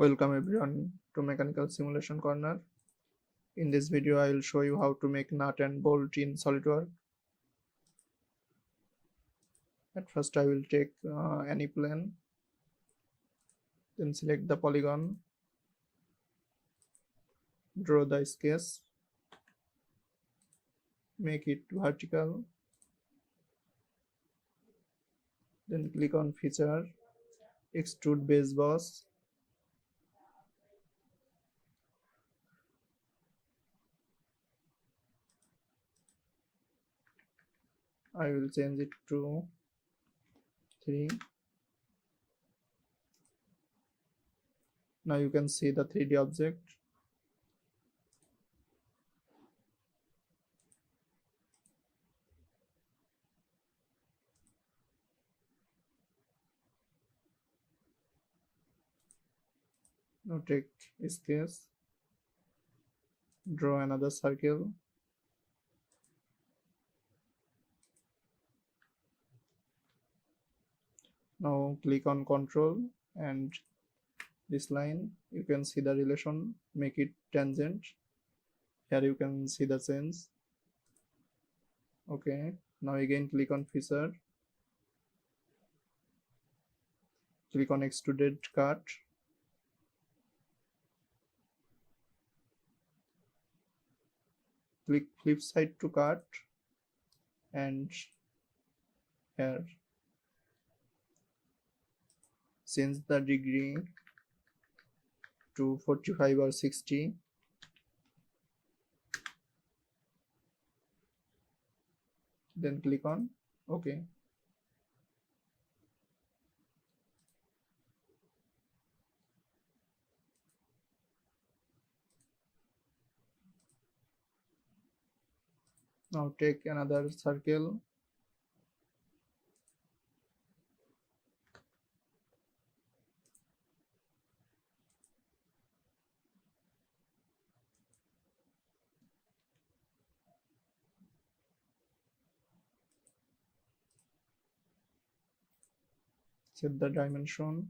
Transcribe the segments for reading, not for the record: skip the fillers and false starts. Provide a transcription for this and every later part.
Welcome everyone to Mechanical Simulation Corner. In this video, I will show you how to make nut and bolt in Solidworks. At first, I will take any plane, then select the polygon, draw the sketch, make it vertical, then click on Feature, Extrude Base Boss. I will change it to 3. Now you can see the 3D object. Now take sketch, draw another circle. Now click on Control and this line, you can see the relation, make it tangent. Here you can see the change. Okay, now again click on Feature, click on Extruded Cut, click flip side to cut, and here change the degree to 45 or 60. Then click on OK. Now take another circle, set the dimension,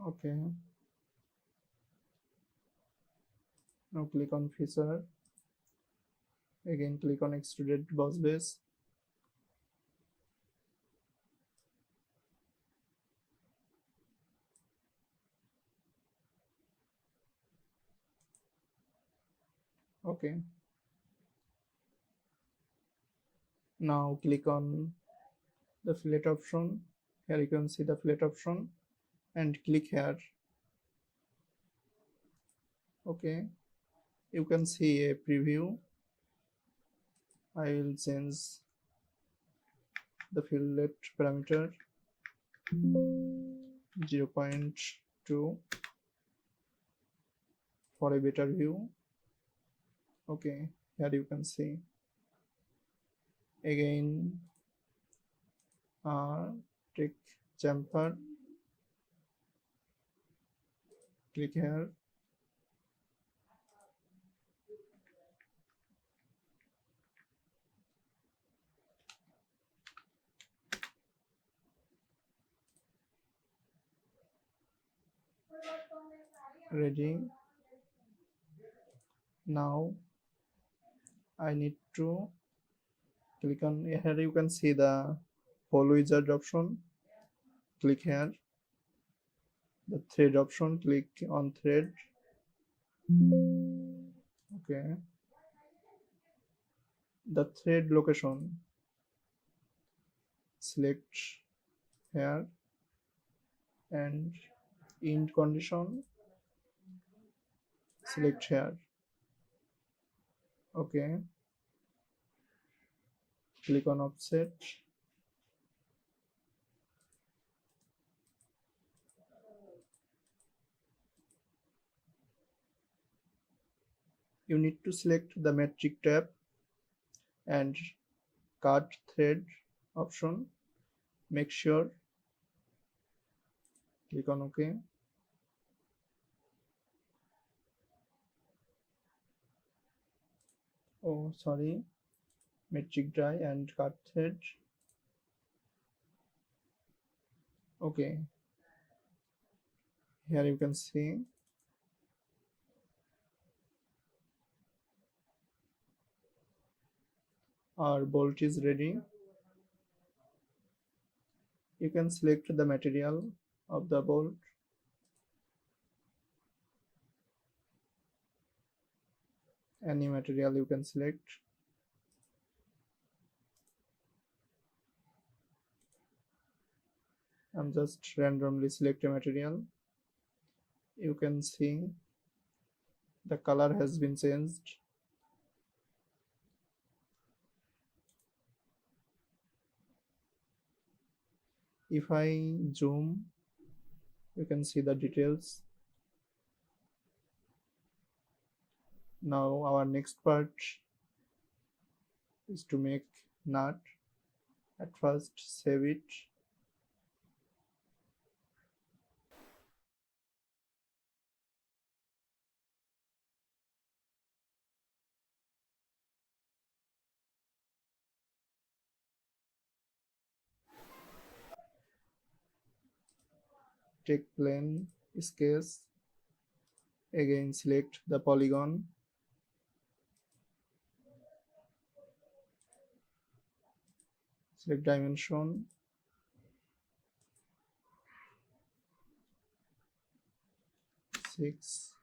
okay. Now click on Feature, again click on Extruded Boss Base, okay. Now click on the fillet option. Here you can see the fillet option and click here. Okay, you can see a preview. I will change the fillet parameter 0.2 for a better view. Okay, here you can see. Again, take chamfer, click here, ready. Now I need to click on here. You can see the whole wizard option, click here. The thread option, click on thread. Okay, the thread location, select here, and end condition, select here. Okay, click on offset, you need to select the metric tab and cut thread option, make sure, click on OK. Oh, sorry, metric die and cut thread. Okay, here you can see our bolt is ready. You can select the material of the bolt. Any material you can select. I'm just randomly select a material. You can see the color has been changed. If I zoom, you can see the details. Now our next part is to make nut. At first save it. Take plane sketch. Again select the polygon. Select dimension. Six.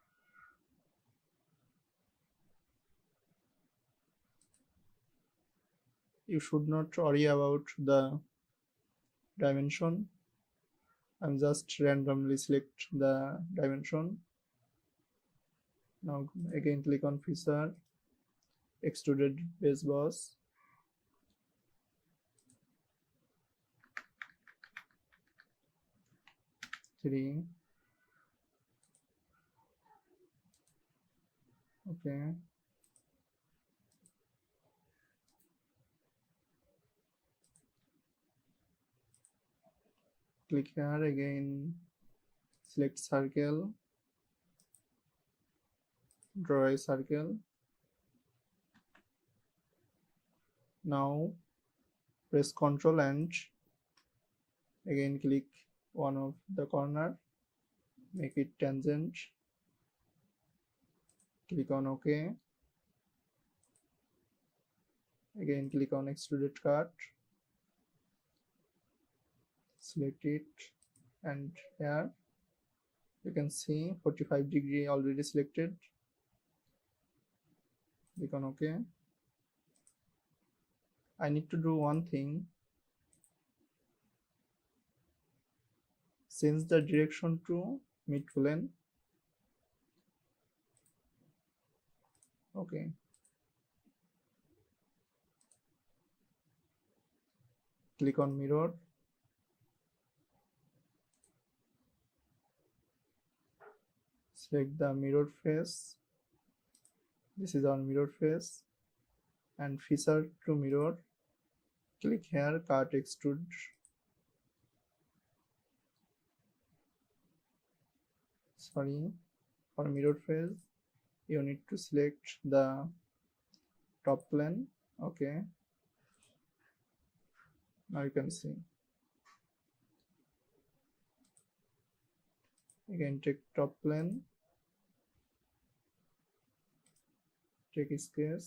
You should not worry about the dimension. I'm just randomly select the dimension. Now again click on feature, extruded base boss. Three. Okay. Click here again, select circle, draw a circle. Now press Ctrl and again click one of the corner, make it tangent. Click on OK. Again click on extruded cut. Select it and here you can see 45° already selected. Click on OK. I need to do one thing. Change the direction to mid plane. Okay. Click on mirror. Select the mirror face. This is our mirror face. And feature to mirror. Click here, cut extrude. Sorry, for mirror face, you need to select the top plane. Okay. Now you can see. Again take top plane. Take sketch.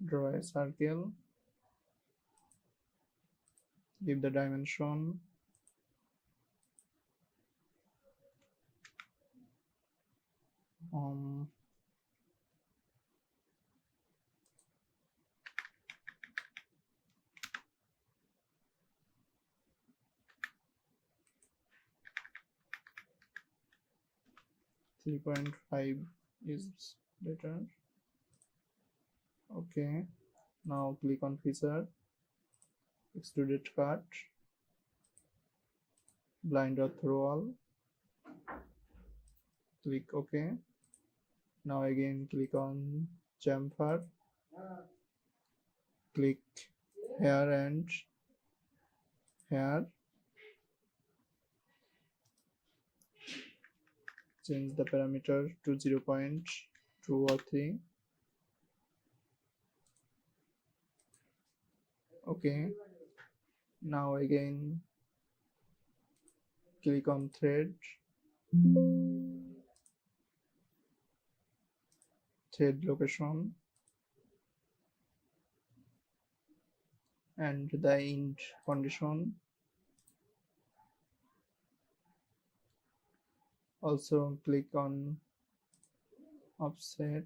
Draw a circle. Give the dimension. Um, 3.5 is better. Okay. Now click on feature, extruded cut, blind or throw all. Click OK. Now again click on chamfer, click here and here, change the parameter to 0.2 or 3. Okay, now again click on thread location and the end condition. Also click on offset,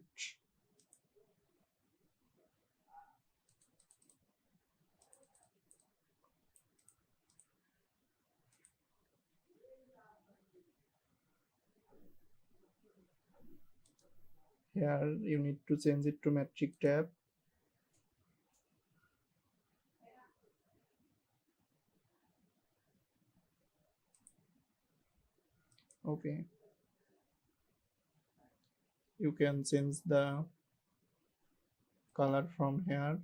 here you need to change it to metric tab. Okay, you can change the color from here.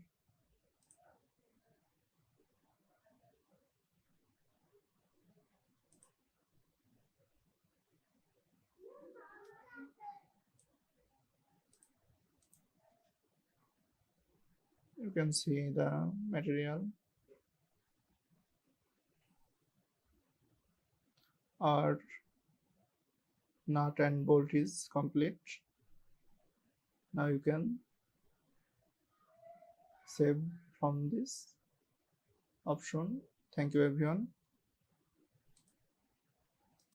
You can see the material. Our nut and bolt is complete. Now you can save from this option. Thank you everyone.